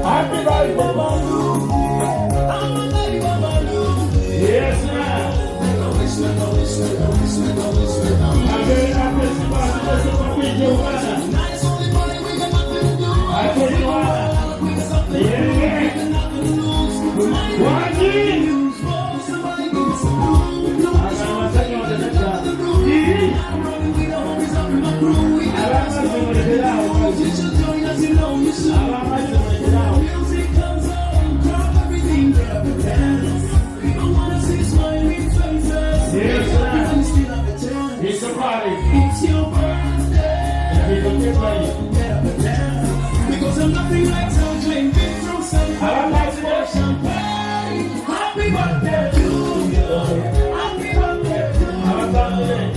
Happy birthday, Buddu. Yes, ma'am. Bj Uganda. I tell you what. Yeah. It's a party. It's your birthday. Because I'm nothing like some drinking from some champagne. Happy birthday to you. Happy birthday to you. Happy birthday.